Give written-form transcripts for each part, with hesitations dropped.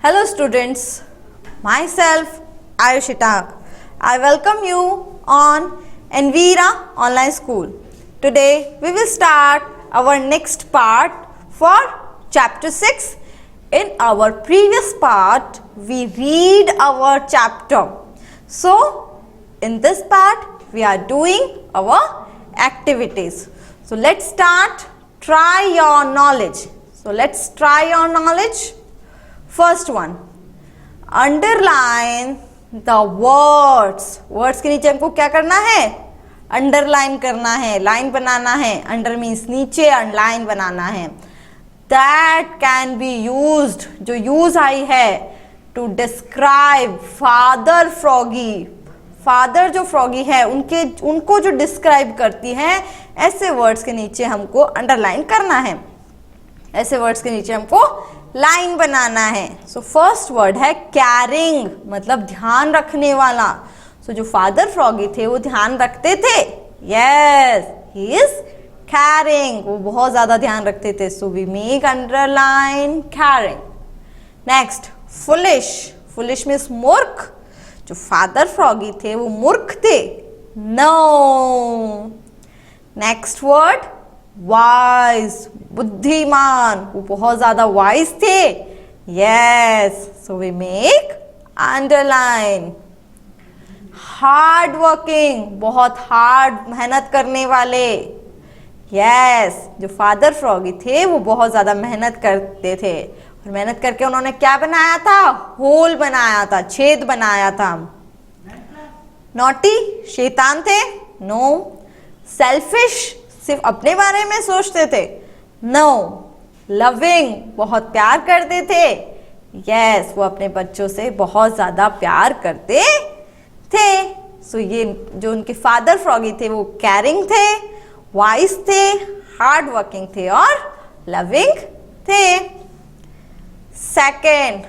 Hello students, myself Ayushita. I welcome you on Envira Online School. Today we will start our next part for chapter 6. In our previous part we read our chapter. So in this part we are doing our activities. So let's start. Try your knowledge. So let's try your knowledge. First one, underline the words. Words के नीचे हमको क्या करना है? Underline करना है, line बनाना है. Under means नीचे, underline बनाना है. That can be used, जो use आई है, to describe father froggy. Father जो froggy है, उनको जो describe करती है, ऐसे words के नीचे हमको underline करना है. ऐसे वर्ड्स के नीचे हमको लाइन बनाना है. सो फर्स्ट वर्ड है कैरिंग, मतलब ध्यान रखने वाला. सो जो फादर फ्रॉगी थे वो ध्यान रखते थे. यस, ही इज कैरिंग, वो बहुत ज्यादा ध्यान रखते थे. So we make underline caring. Next foolish. Foolish means मूर्ख. जो फादर फ्रॉगी थे वो मूर्ख थे. नो. नेक्स्ट वर्ड वाइज, बुद्धिमान, वो बहुत ज्यादा वाइज थे. Yes, so we make underline. Hard working, बहुत हार्ड मेहनत करने वाले. यस, जो फादर फ्रॉगी थे वो बहुत ज्यादा मेहनत करते थे और मेहनत करके उन्होंने क्या बनाया था? होल बनाया था, छेद बनाया था. नॉटी, शैतान थे. नो. सेल्फिश, सिर्फ अपने बारे में सोचते थे. नो. लविंग, बहुत प्यार करते थे. यस, वो अपने बच्चों से बहुत ज्यादा प्यार करते थे. सो ये जो उनके फादर फ्रॉगी थे वो कैरिंग थे, वाइज थे, हार्ड वर्किंग थे और लविंग थे. Second,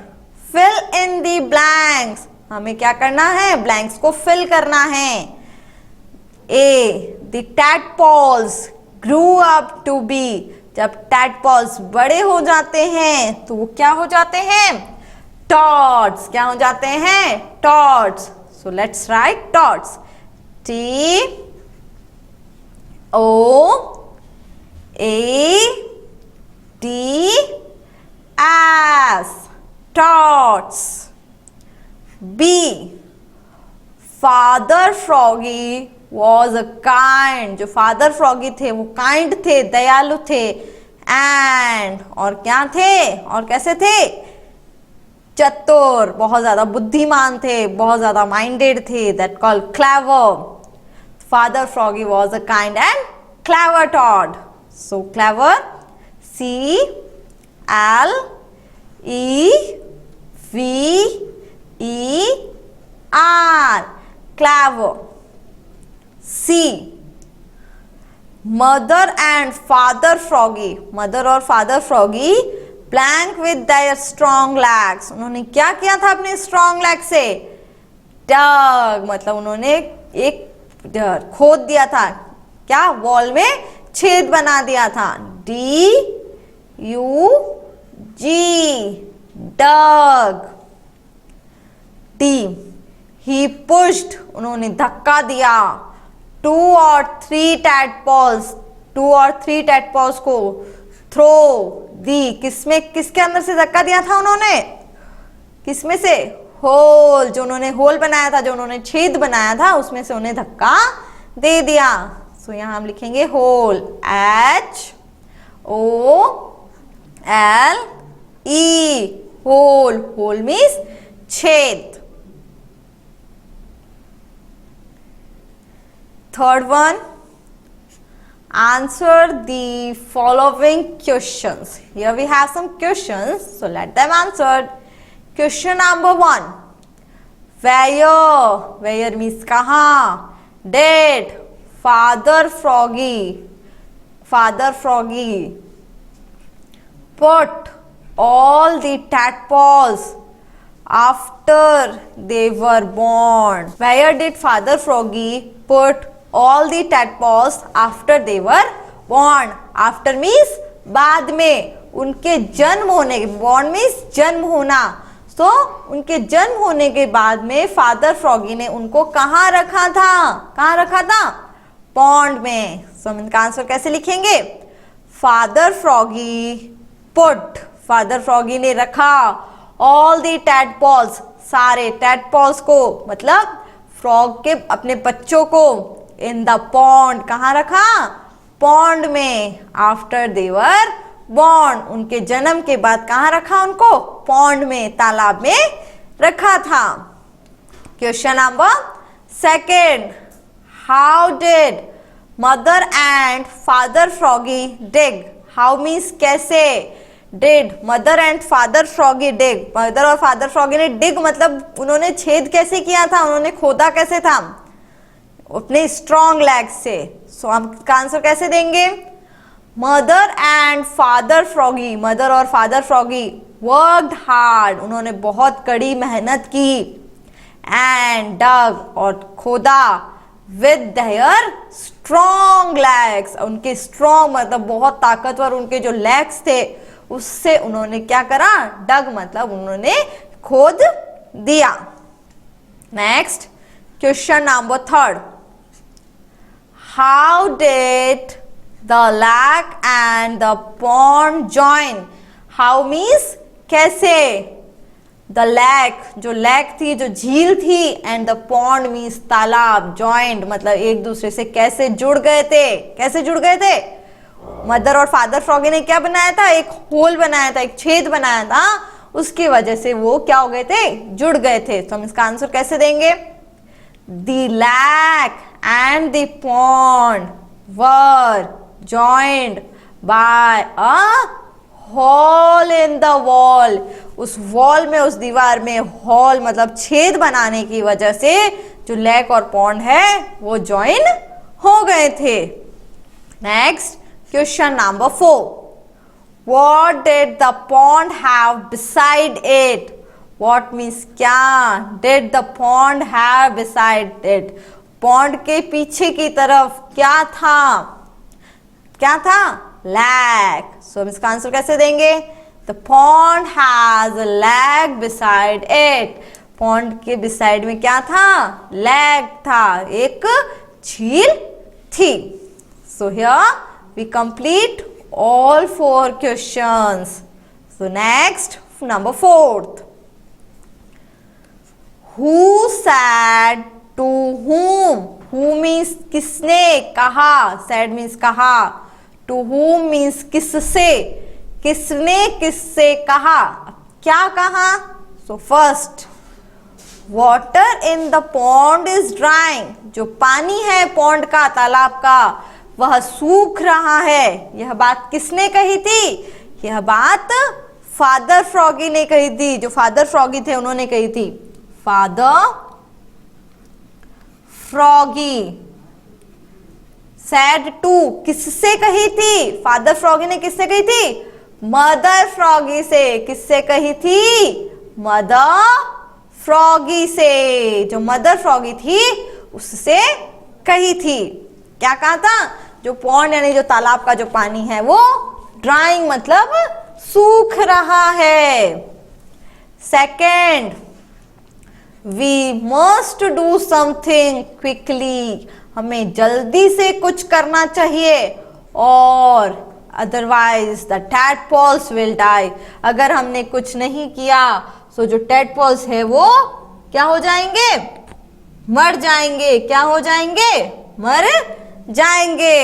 fill in the blanks. हमें क्या करना है? ब्लैंक्स को फिल करना है. ए, the tadpoles grew up to be. जब tadpoles बड़े हो जाते हैं तो वो क्या हो जाते हैं? Toads. क्या हो जाते हैं? Toads. So let's write toads. T O A D S. Toads. B, father froggy was a kind. जो फादर फ्रॉगी थे वो काइंड थे, दयालु थे. एंड, और क्या थे? और कैसे थे? चतुर, बहुत ज्यादा बुद्धिमान थे, बहुत ज्यादा माइंडेड थे. That called clever. Father froggy was a kind and clever toad. So clever, C L E V E R, clever. C, mother and father froggy. Mother और father froggy plank with their strong legs. उन्होंने क्या किया था अपने strong leg से? dug, मतलब उन्होंने एक खोद दिया था. क्या? वॉल में छेद बना दिया था. D U G, dug. D, he pushed, उन्होंने धक्का दिया. 2 or 3 tadpoles, 2 or 3 tadpoles को थ्रो दी. किसके अंदर से धक्का दिया था उन्होंने? किसमें से? होल. जो उन्होंने होल बनाया था, जो उन्होंने छेद बनाया था, उसमें से उन्हें धक्का दे दिया. सो यहां हम लिखेंगे hole. H O L E, hole. Hole means छेद. Third one, answer the following questions. Here we have some questions, so let them answered. Question number 1, where means kahan? Did father froggy put all the tadpoles after they were born? Where did father froggy put all the tadpoles after they were born? After means बाद में, उनके जन्म होने. born means जन्म होना. तो उनके जन्म होने के बाद में फादर फ्रॉगी ने उनको कहाँ रखा था? कहाँ रखा था? पॉन्ड में। सो हम इनका आंसर कैसे लिखेंगे? Father froggy put, father froggy ने रखा ऑल दी टैडपोल्स, सारे टैडपोल्स को, मतलब फ्रॉग के अपने बच्चों को, इन द पॉन्ड, कहाँ रखा? पॉन्ड में। आफ्टर दे वर बॉर्न, उनके जन्म के बाद कहाँ रखा उनको? पॉन्ड में, तालाब में रखा था। Question number second, how did mother and father froggy dig? How means कैसे? Did mother and father froggy dig, mother और फादर फ्रॉगी ने डिग मतलब उन्होंने छेद कैसे किया था? उन्होंने खोदा कैसे था? अपने स्ट्रॉन्ग लेग से। सो हम इसका आंसर कैसे देंगे? Mother and father froggy, mother और फादर फ्रॉगी वर्कड हार्ड, उन्होंने बहुत कड़ी मेहनत की, एंड डग और खोदा, विद देयर स्ट्रॉन्ग लेग्स, उनके स्ट्रॉन्ग मतलब बहुत ताकतवर उनके जो लेग्स थे उससे उन्होंने क्या करा? डग मतलब उन्होंने खोद दिया। Next question number third, how did the lake and the pond join? How means कैसे? द लेक, जो लेक थी, जो झील थी, एंड द पॉन्ड मीन्स तालाब, जॉइंट मतलब एक दूसरे से कैसे जुड़ गए थे? कैसे जुड़ गए थे? मदर और फादर फ्रॉगी ने क्या बनाया था? एक होल बनाया था, एक छेद बनाया था, उसकी वजह से वो क्या हो गए थे? जुड़ गए थे। तो हम इसका आंसर कैसे देंगे? The lake and the pond were joined by a hole in the wall, उस वॉल में, उस दीवार में, हॉल मतलब छेद बनाने की वजह से जो लेक और पॉन्ड है वो जॉइन हो गए थे। Next question number 4, what did the pond have beside it? What means क्या? Did the pond have beside it, pond के पीछे की तरफ क्या था? क्या था? लैक। सो हम इसका आंसर कैसे देंगे? The pond has a lake beside it, pond के बिसाइड में क्या था? लैक था, एक झील थी। So here we complete all 4 questions. So next, number 4th. Who said to whom? Who means किसने कहा, said means कहा, to whom means किससे, किसने किससे कहा, क्या कहा? So first, water in the pond is drying. जो पानी है पॉन्ड का, तालाब का, वह सूख रहा है। यह बात किसने कही थी? यह बात फादर फ्रॉगी ने कही थी। जो फादर फ्रॉगी थे उन्होंने कही थी। फादर फ्रॉगी सैड टू, किससे कही थी? फादर फ्रॉगी ने किससे कही थी? मदर फ्रॉगी से। किससे कही थी? मदर फ्रॉगी से। जो मदर फ्रॉगी थी उससे कही थी। क्या कहा था? जो पॉन्ड यानी जो तालाब का जो पानी है वो ड्राइंग मतलब सूख रहा है। Second, we must do something quickly, हमें जल्दी से कुछ करना चाहिए, और otherwise the tadpoles will die, अगर हमने कुछ नहीं किया तो जो टैडपोल्स है वो क्या हो जाएंगे? मर जाएंगे। क्या हो जाएंगे? मर जाएंगे।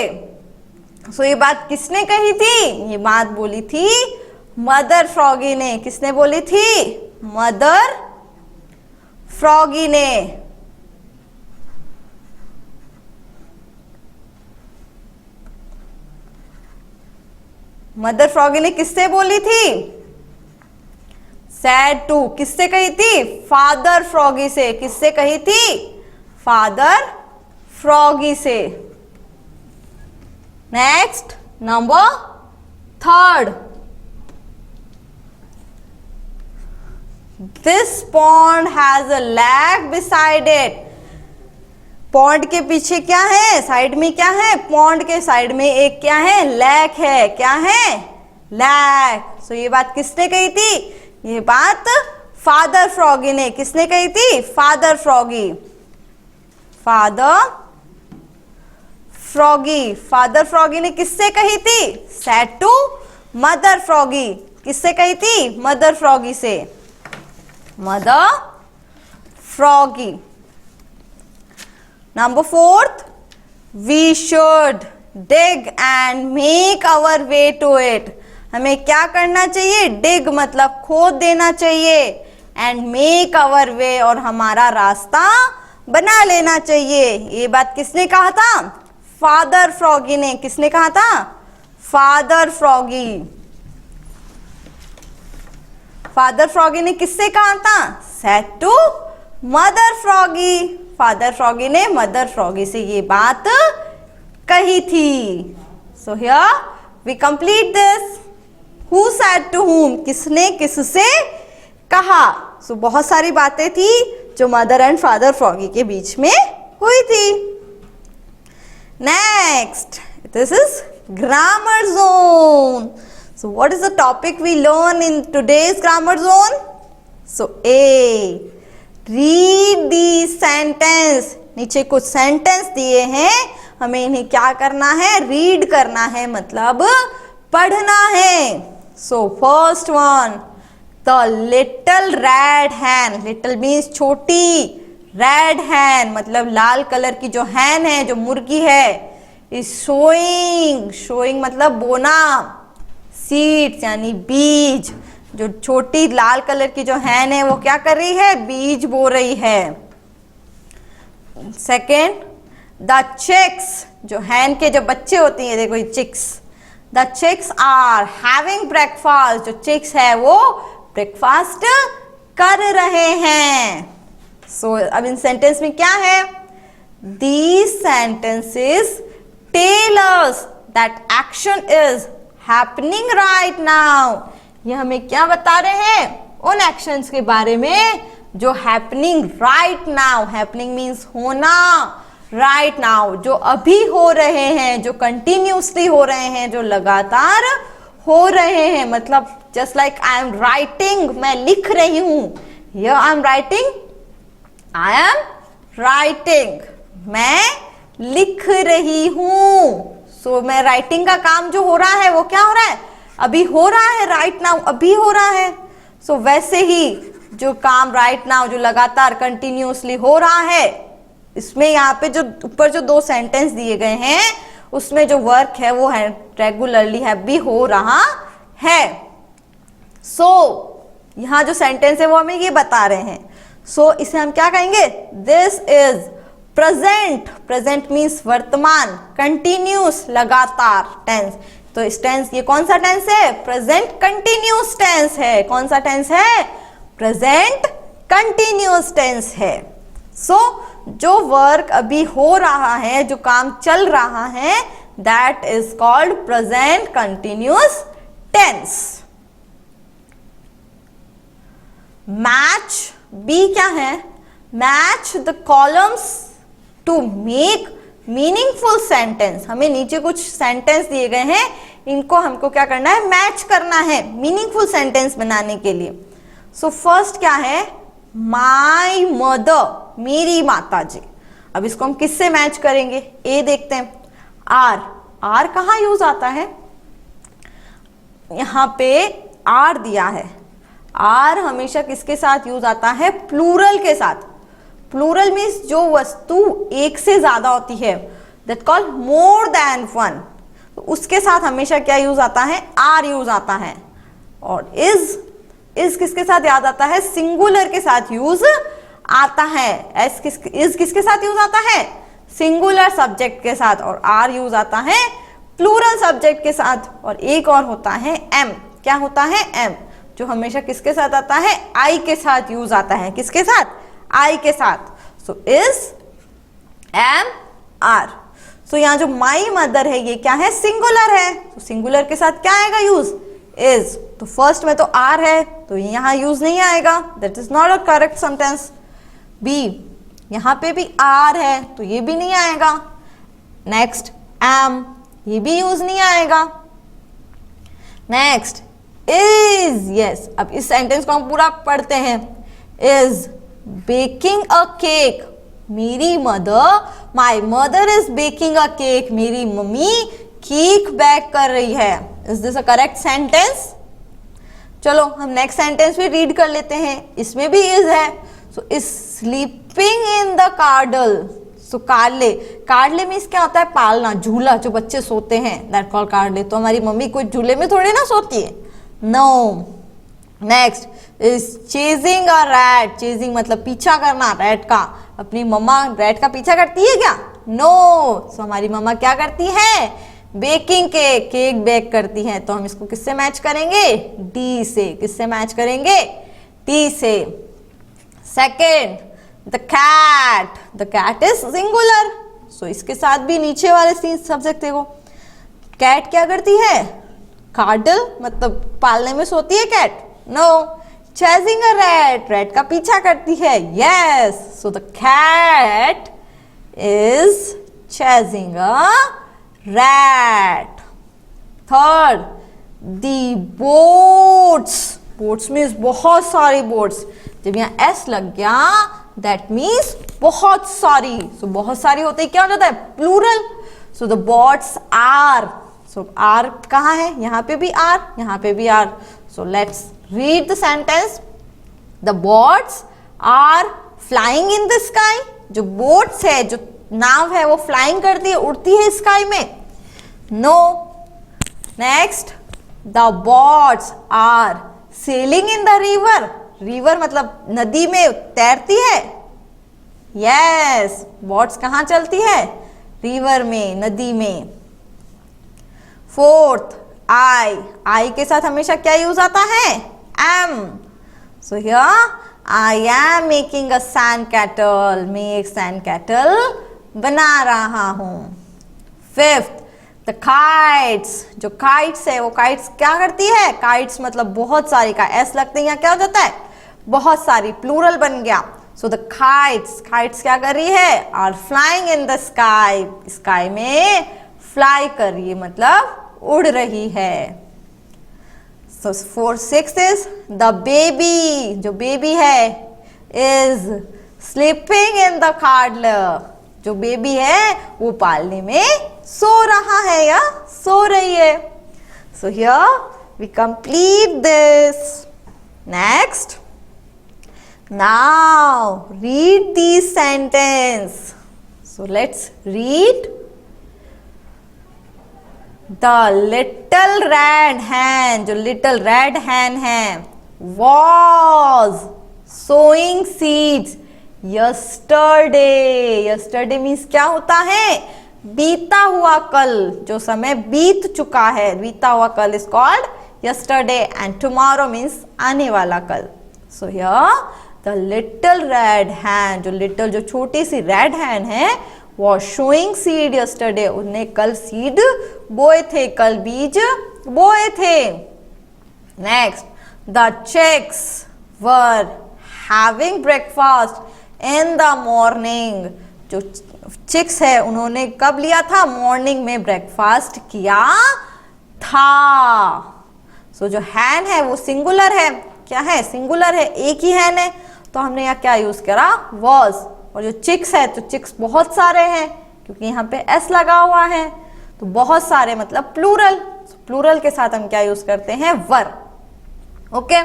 सो ये बात किसने कही थी? ये बात बोली थी मदर फ्रॉगी ने। किसने बोली थी? मदर फ्रॉगी ने। मदर फ्रॉगी ने किससे बोली थी? सैड टू, किससे कही थी? फादर फ्रॉगी से। किससे कही थी? फादर फ्रॉगी से। Next, number 3rd, this pond has a lake beside it, pond के पीछे क्या है? साइड में क्या है? पॉन्ड के साइड में एक क्या है? लैक है। क्या है? लैक। सो ये बात किसने कही थी? ये बात फादर फ्रॉगी ने, किसने कही थी? Father froggy. Father froggy, father froggy ने किससे कही थी? Said to mother froggy. किससे कही थी? मदर फ्रॉगी से। Mother froggy. Number 4th, we should dig and make our way to it. हमें क्या करना चाहिए? डिग मतलब खोद देना चाहिए, एंड मेक आवर वे और हमारा रास्ता बना लेना चाहिए। ये बात किसने कहा था? फादर फ्रॉगी ने। किसने कहा था? Father froggy. फादर फ्रॉगी ने किससे कहा था? Said to mother froggy. Father froggy ने मदर फ्रॉगी से ये बात कही थी। So here we complete this. Who said to whom, किसने किससे कहा। सो बहुत सारी बातें थी जो मदर एंड फादर फ्रॉगी के बीच में हुई थी। Next, this is grammar zone. So what is the topic we learn in today's grammar zone? So A, read the sentence. नीचे कुछ सेंटेंस दिए हैं, हमें इन्हें क्या करना है? रीड करना है, मतलब पढ़ना है. So first one, the little red hen. Little means छोटी, red hen मतलब लाल कलर की जो hen है, जो मुर्गी है, is showing. Showing मतलब बोना, सीड्स यानी बीज. जो छोटी लाल कलर की जो हैन है वो क्या कर रही है? बीज बो रही है. Second, the chicks. जो हैन के जो बच्चे होती हैं, देखो ये chicks. The chicks are having breakfast. जो चिक्स है वो ब्रेकफास्ट कर रहे हैं. सो अब इन सेंटेंस में क्या है? These sentences tell us that action is happening right now. ये हमें क्या बता रहे हैं? उन एक्शंस के बारे में जो happening right now. Happening means होना, राइट नाउ जो अभी हो रहे हैं, जो कंटिन्यूसली हो रहे हैं, जो लगातार हो रहे हैं. मतलब just like I am writing, मैं लिख रही हूं. Here I am writing, I am writing, मैं लिख रही हूं. सो मैं राइटिंग का काम जो हो रहा है वो क्या हो रहा है? अभी हो रहा है, राइट नाउ अभी हो रहा है. सो वैसे ही जो काम राइट नाउ जो लगातार कंटिन्यूसली हो रहा है, इसमें यहाँ पे जो ऊपर जो दो सेंटेंस दिए गए हैं उसमें जो वर्क है वो है रेगुलरली है भी हो रहा है. सो यहाँ जो सेंटेंस है वो हमें ये बता रहे हैं. सो इसे हम क्या कहेंगे? This is present. Present means वर्तमान, कंटिन्यूस लगातार टेंस. तो इस टेंस, ये कौन सा टेंस है? प्रेजेंट कंटिन्यूस टेंस है. कौन सा टेंस है? प्रेजेंट कंटिन्यूस टेंस है. सो जो वर्क अभी हो रहा है, जो काम चल रहा है, that is called present continuous tense. Match B क्या है? Match the columns to make meaningful sentence. हमें नीचे कुछ सेंटेंस दिए गए हैं, इनको हमको क्या करना है? मैच करना है मीनिंगफुल सेंटेंस बनाने के लिए. सो फर्स्ट क्या है? माई मदर, मेरी माता जी. अब इसको हम किससे मैच करेंगे? ए देखते हैं. आर. आर कहाँ यूज आता है? यहाँ पे आर दिया है. आर हमेशा किसके साथ यूज आता है? प्लूरल के साथ. प्लूरल मीन्स जो वस्तु एक से ज्यादा होती है, that called more than one. तो उसके साथ हमेशा क्या यूज आता है? आर यूज आता है. और इज किसके साथ याद आता है? सिंगुलर के साथ यूज आता है. इज किसके साथ यूज आता है? सिंगुलर सब्जेक्ट के साथ. और आर यूज आता है प्लूरल सब्जेक्ट के साथ. और एक और होता है एम. क्या होता है? एम, जो हमेशा किसके साथ आता है? आई के साथ यूज आता है. किसके साथ? आई के साथ. So is, am, are. सो यहाँ जो माई मदर है ये क्या है? सिंगुलर है. तो सिंगुलर के साथ क्या आएगा यूज? इज. तो फर्स्ट में तो आर है तो यहाँ यूज नहीं आएगा. That is not a correct sentence. B, यहाँ पे भी आर है तो ये भी नहीं आएगा. नेक्स्ट एम, ये भी यूज नहीं आएगा. नेक्स्ट इज, यस, अब इस सेंटेंस को हम पूरा पढ़ते हैं। इज बेकिंग अ केक, मेरी mother, my mother is baking a cake, मेरी मम्मी केक बेक कर रही है। Is this a correct sentence? चलो हम नेक्स्ट सेंटेंस भी रीड कर लेते हैं, इसमें भी इज है। So is sleeping in the cradle, so cradle, cradle means क्या होता है? पालना, झूला, जो बच्चे सोते हैं, दैट कॉल कार्डले। तो हमारी मम्मी कोई झूले में थोड़ी ना सोती है, no. Next is chasing a rat, chasing मतलब पीछा करना रैट का। अपनी मम्मा रैट का पीछा करती है क्या? नो। सो हमारी मम्मा क्या करती है? बेकिंग केक, केक बेक करती है। तो हम इसको किससे मैच करेंगे? डी से। किससे मैच करेंगे? डी से। Second, the cat, the cat is singular, so इसके साथ भी नीचे वाले सब्जेक्ट देखो। कैट क्या करती है? कार्डल मतलब पालने में सोती है cat? No. Chasing a rat, rat का पीछा करती है, yes. So the cat is chasing a rat. Third, the boats, boats means बहुत सारी बोट्स। जब यहाँ एस लग गया दैट मीन्स बहुत सारी। सो बहुत सारी होते ही क्या हो जाता है? Plural. So the boats are, so are कहाँ है? यहाँ पे भी आर, यहाँ पे भी are. So let's read the sentence. The boats are flying in the sky, जो बोट्स है, जो नाव है, वो फ्लाइंग करती है, उड़ती है स्काई में? No. Next, the boats are sailing in the river, river मतलब नदी में तैरती है, यस। बोट्स कहाँ चलती है? रिवर में, नदी में। फोर्थ, आई, आई के साथ हमेशा क्या यूज आता है? Am. So here I am making a sand castle, मैं एक सैंड कैटल बना रहा हूं। फिफ्थ, द काइट्स, जो काइट्स है वो काइट्स क्या करती है? काइट्स मतलब बहुत सारी, का एस लगते हैं यहाँ क्या हो जाता है? बहुत सारी, प्लूरल बन गया। सो द काइट्स, काइट्स क्या कर रही है? Are flying in the sky, sky में फ्लाई कर रही है मतलब उड़ रही है। So four, six is the baby, जो बेबी है is sleeping in the cradle, जो बेबी है वो पालने में सो रहा है या सो रही है। So here we complete this. Next, now read this sentence. So let's read. The little red hen, जो लिटिल रेड हैन है, was sowing seeds yesterday, yesterday means क्या होता है? बीता हुआ कल, जो समय बीत चुका है, बीता हुआ कल is called yesterday, and tomorrow means आने वाला कल। So here the little red hen, जो लिटिल, जो छोटी सी रेड हैन है, was showing seed yesterday, उन्हें कल सीड बोए थे, कल बीज बोए थे। Next, the chicks were having breakfast in the morning, जो चिक्स है उन्होंने कब लिया था? मॉर्निंग में ब्रेकफास्ट किया था। सो जो हैन है वो सिंगुलर है, क्या है? सिंगुलर है, एक ही हैन है, तो हमने यहाँ क्या यूज करा? was। और जो चिक्स है, तो चिक्स बहुत सारे हैं क्योंकि यहाँ पे एस लगा हुआ है, तो बहुत सारे मतलब प्लूरल, प्लूरल के साथ हम क्या यूज करते हैं? Were. Okay,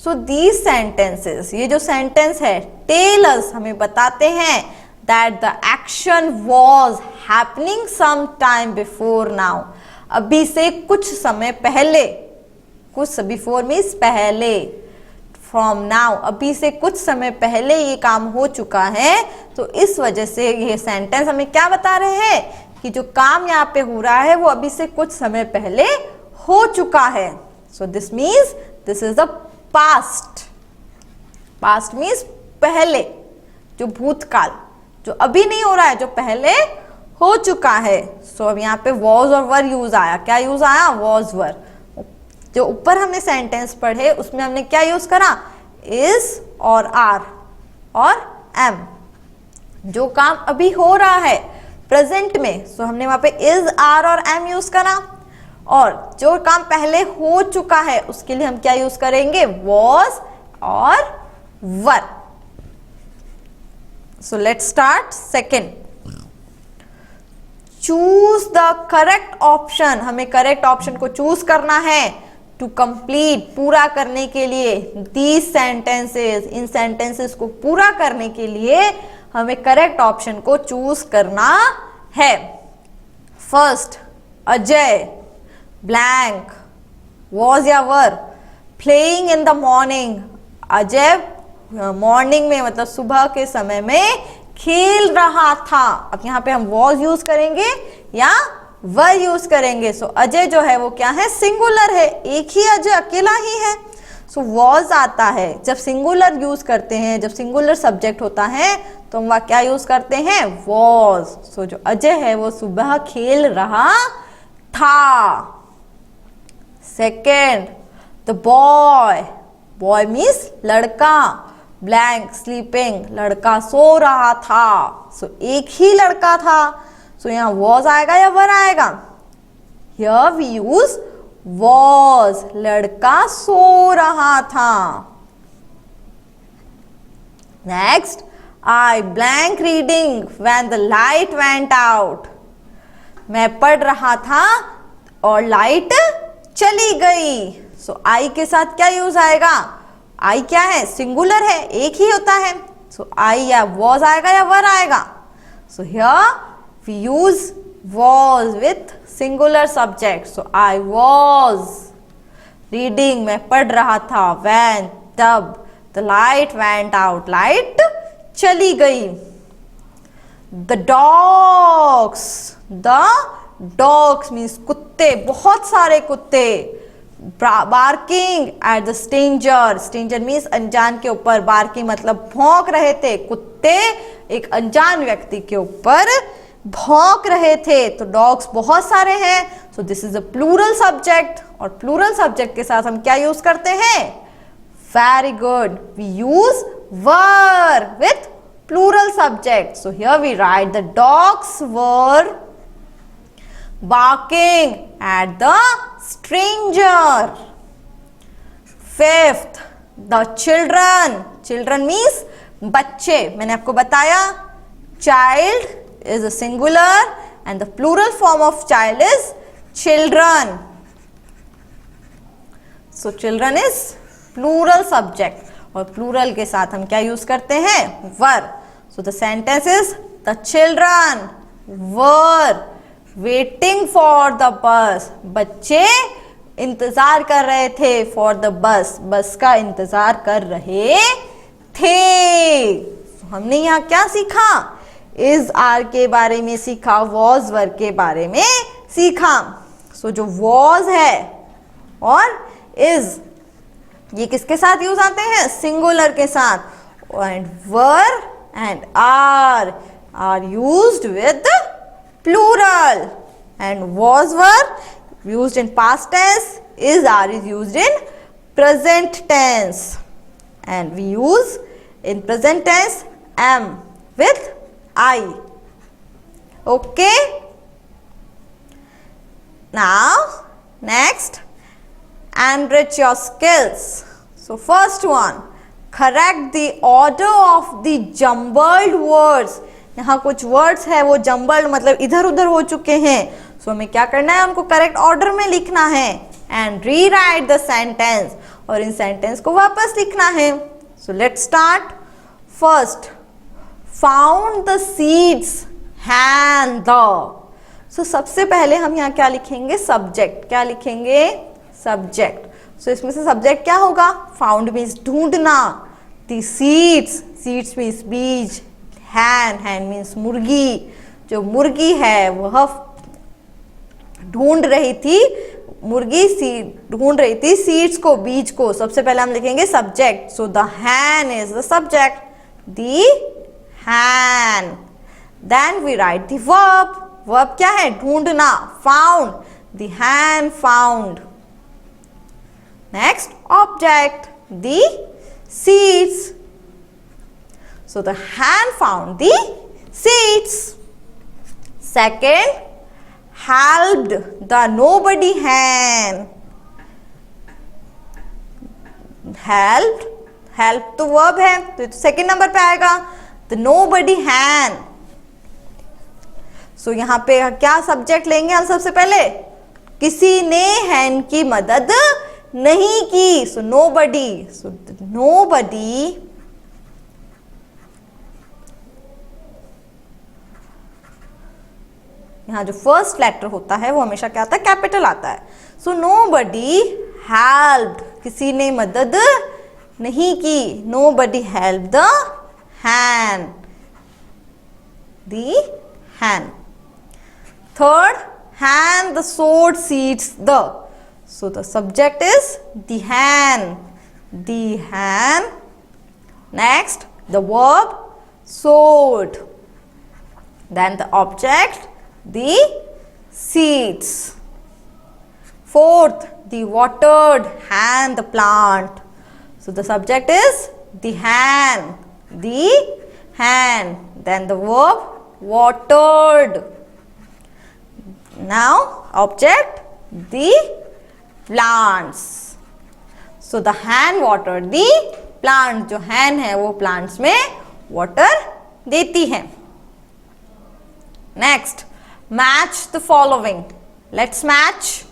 so these sentences, ये जो सेंटेंस है, टेल अस, हमें बताते हैं that the action was happening some time before now, अभी से कुछ समय पहले, कुछ बिफोर मीन्स पहले, फ्रॉम नाउ अभी से कुछ समय पहले ये काम हो चुका है। तो इस वजह से ये सेंटेंस हमें क्या बता रहे हैं कि जो काम यहाँ पे हो रहा है वो अभी से कुछ समय पहले हो चुका है। So this means this is the past. Past means पहले, जो भूतकाल, जो अभी नहीं हो रहा है, जो पहले हो चुका है। सो अब यहाँ पे वॉज और वर यूज आया। क्या यूज आया? Was were. जो ऊपर हमने सेंटेंस पढ़े उसमें हमने क्या यूज करा? इज और आर और एम। जो काम अभी हो रहा है प्रेजेंट में, सो हमने वहां पे इज, आर और एम यूज करा। और जो काम पहले हो चुका है उसके लिए हम क्या यूज करेंगे, was और were. So let's start. Second, choose the correct option. हमें correct option को choose करना है to complete, पूरा करने के लिए these sentences. इन sentences को पूरा करने के लिए हमें correct option को choose करना है. First, अजय blank was या were playing in the morning. Ajay morning में मतलब सुबह के समय में खेल रहा था. अब यहाँ पे हम was यूज करेंगे या were यूज करेंगे. सो अजय जो है वो क्या है, सिंगुलर है, एक ही अजय अकेला ही है. सो was आता है जब सिंगुलर यूज करते हैं, जब सिंगुलर सब्जेक्ट होता है तो हम वह क्या यूज करते हैं, was. सो जो अजय है वो सुबह खेल रहा था. Second, the boy. Boy means लड़का. ब्लैंक स्लीपिंग, लड़का सो रहा था. सो एक ही लड़का था. सो यहाँ was आएगा या were आएगा, here we use was. लड़का सो रहा था. Next, I blank reading when the light went out. मैं पढ़ रहा था और लाइट चली गई. सो आई के साथ क्या यूज आएगा, आई क्या है, सिंगुलर है, एक ही होता है. सो आई या was आएगा या were आएगा. So here we use was with singular subject. So I was reading, मैं पढ़ रहा था. when, तब. the light went out, light चली गई. the dogs मीन्स कुत्ते, बहुत सारे कुत्ते. Barking at the stranger. Stranger means अनजान के ऊपर. बार्किंग मतलब भौंक रहे थे. कुत्ते एक अनजान व्यक्ति के ऊपर भौंक रहे थे. तो डॉग्स बहुत सारे हैं. So this is a plural subject. और प्लूरल सब्जेक्ट के साथ हम क्या यूज करते हैं, very good, we use were with plural subject. So here we write the dogs were barking at the stranger. Fifth, the children. Children means बच्चे. मैंने आपको बताया child is a singular and the plural form of child is children. So children is plural subject और plural के साथ हम क्या use करते हैं, were. So the sentence is the children were waiting for the bus. बच्चे इंतजार कर रहे थे फॉर द बस, बस का इंतजार कर रहे थे. हमने यहाँ क्या सीखा, इज आर के बारे में सीखा, वॉज वर के बारे में सीखा. सो जो वॉज है और इज ये किसके साथ यूज आते हैं, सिंगुलर के साथ. And were and are used with plural. And was were used in past tense, is are is used in present tense. And we use in present tense am with I. Okay. Now next, enrich your skills. So first one, correct the order of the jumbled words. यहाँ कुछ words है वो jumbled मतलब इधर उधर हो चुके हैं. सो हमें क्या करना है, उनको करेक्ट ऑर्डर में लिखना है. एंड रीराइट द सेंटेंस, और इन सेंटेंस को वापस लिखना है. So let's start. First, found the seeds hand the. So सबसे पहले हम यहाँ क्या लिखेंगे, सब्जेक्ट. क्या लिखेंगे, सब्जेक्ट. सो इसमें से सब्जेक्ट क्या होगा, फाउंड मीन्स ढूंढना. द सीड्स मीन्स बीज. हैन मीन्स मुर्गी. जो मुर्गी है वह ढूंढ रही थी, मुर्गी ढूंढ रही थी सीड्स को, बीज को. सबसे पहले हम लिखेंगे subject. So the hen is the subject, the hen. Then we write the verb. Verb क्या है, ढूंढना, found. The hen found. Next, object, the seeds. So the hand found the seeds. Second, helped the nobody hand. Helped, help तो verb है तो second number पे आएगा. The nobody hand. सो यहाँ पे क्या सब्जेक्ट लेंगे हम सबसे पहले? किसी ने हैंड की मदद नहीं की. सो nobody. सो nobody यहाँ जो फर्स्ट लेटर होता है वो हमेशा क्या आता है? कैपिटल आता है. सो nobody helped, किसी ने मदद नहीं की. nobody helped the hand. The hand. Third, hand the sword seats the. So the subject is the hand. The hand. Next, the verb sword. Then the object, the seeds. Fourth, the watered hand the plant. So the subject is the hand. The hand. Then the verb watered. Now object the plants. So the hand watered the plant. जो hand है वो plants में water देती है. Next, match the following. Let's match.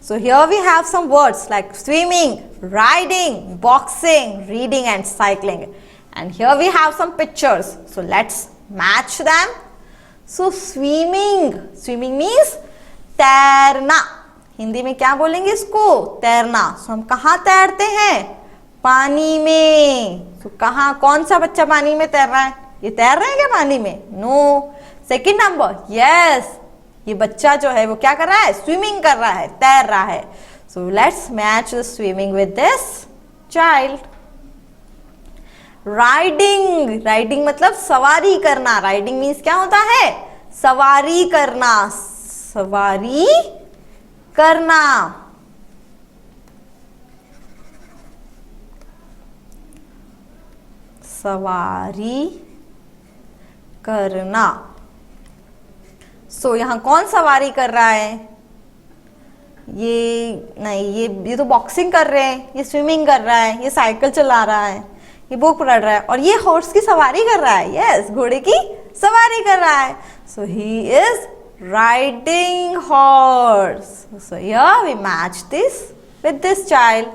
So here we have some words like swimming, riding, boxing, reading and cycling. And here we have some pictures. So let's match them. So swimming, swimming means तैरना. हिंदी में क्या बोलेंगे इसको? तैरना. So हम कहाँ तैरते हैं? पानी में. So कहाँ, कौन सा बच्चा पानी में तैर रहा है? ये तैर रहे हैं क्या पानी में? No. सेकेंड नंबर, यस, ये बच्चा जो है वो क्या कर रहा है? स्विमिंग कर रहा है, तैर रहा है. So let's match the swimming with this child. Riding, riding मतलब सवारी करना. राइडिंग मीन्स क्या होता है? सवारी करना. सवारी करना. सवारी करना. सो यहाँ कौन सवारी कर रहा है? ये नहीं, ये तो बॉक्सिंग कर रहे हैं, ये स्विमिंग कर रहा है, ये साइकिल चला रहा है, ये बुक पढ़ रहा है, और ये हॉर्स की सवारी कर रहा है. यस, घोड़े की सवारी कर रहा है. So he is riding horse. So here we match this with this child.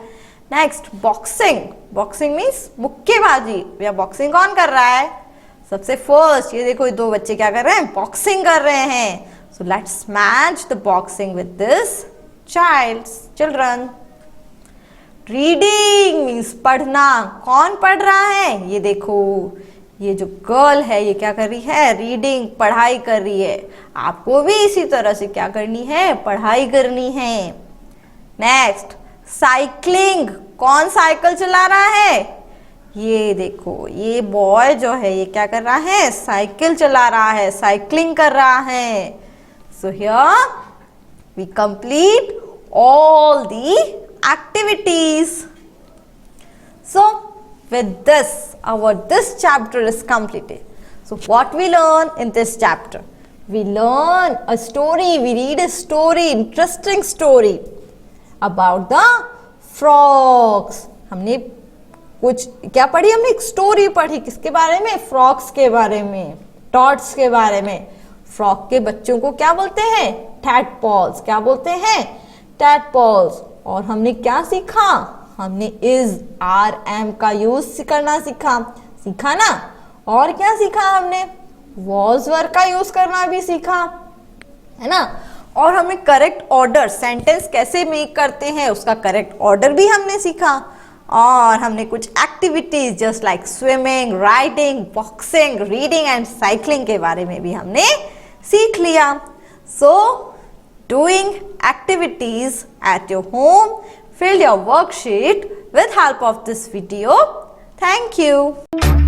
Next, boxing. Boxing means मुक्केबाजी. या बॉक्सिंग कौन कर रहा है? सबसे फर्स्ट ये देखो, दो बच्चे क्या कर रहे हैं? बॉक्सिंग कर रहे हैं. So let's match the boxing with this children. Reading means पढ़ना. कौन पढ़ रहा है? ये देखो, ये जो गर्ल है ये क्या कर रही है? रीडिंग, पढ़ाई कर रही है. आपको भी इसी तरह से क्या करनी है? पढ़ाई करनी है. Next, cycling. कौन साइकिल चला रहा है? ये देखो, ये बॉय जो है ये क्या कर रहा है? साइकिल चला रहा है, साइकिलिंग कर रहा है. So here we complete all the activities. So with this this chapter is completed. So what we learn in this chapter? We learn a story. We read a story, interesting story about the frogs. हमने कुछ क्या पढ़ी? हमने एक story पढ़ी. किसके बारे में? फ्रॉग्स के बारे में, टॉड्स के बारे में. फ्रॉग के बच्चों को क्या बोलते हैं? टैडपॉल्स. क्या बोलते हैं? टैडपॉल्स. और हमने क्या सीखा? हमने इज, आर, एम का यूज करना सीखा ना. और क्या सीखा हमने? वॉज वर्ब का यूज करना भी सीखा, है ना. और हमें करेक्ट ऑर्डर, सेंटेंस कैसे मेक करते हैं उसका करेक्ट ऑर्डर भी हमने सीखा. और हमने कुछ activities just like swimming, riding, boxing, reading and cycling के बारे में भी हमने सीख लिया. So doing activities at your home. Fill your worksheet with help of this video. Thank you.